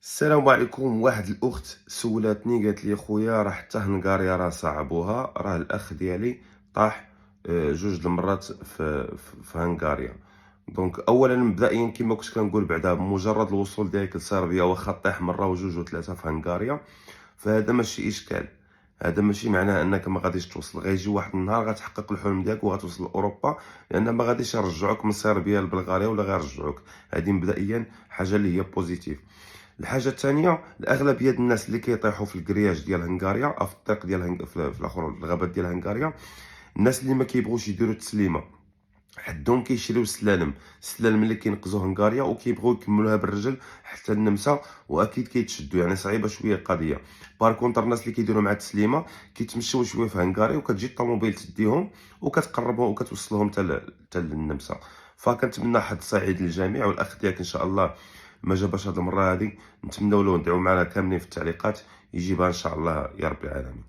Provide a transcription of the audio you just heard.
السلام عليكم. واحد الاخت سولاتني قالت لي خويا راه حتى هنغاريا راه صعبوها، راه الاخ ديالي طاح جوج المرات في هنغاريا. دونك اولا مبدئيا كما كنت كنقول بعدا بمجرد الوصول ديالك لصربيا واخا طيح مره وجوج وثلاثه في هنغاريا فهذا ماشي اشكال. هذا ماشي معناه انك ما غاديش توصل، غيجي واحد النهار غتحقق الحلم ديالك وغتوصل لاوروبا، لان ما غاديش يرجعوك من صربيا لبلغاريا ولا غيرجعوك. هذه مبدئيا حاجه اللي هي بوزيتيف. الحاجه الثانيه، الاغلبيه ديال الناس اللي كيطيحوا في الكرياج ديال هنغاريا او في الطريق ديال في الاخر الغابات ديال هنغاريا، الناس اللي ما كيبغوش يديروا التسليمه حدهم كيشريو السلالم اللي كينقزوا هنغاريا وكيبغيو يكملوها بالرجل حتى النمسا، واكيد كيتشدوا، يعني صعيبه شويه القضيه. بار كونتر الناس اللي كيديروا مع التسليمه كيتمشيو شويه في هنغاريا وكتجي الطوموبيل تديهم وكتقربهم وكتوصلهم حتى للنمسا. فكنتمنى حظ سعيد للجميع، والاخ ديالك ان شاء الله ما جابش هذه المره هذه. نتمنوا له ندعوا معنا كاملين في التعليقات يجيبها ان شاء الله يا رب العالمين.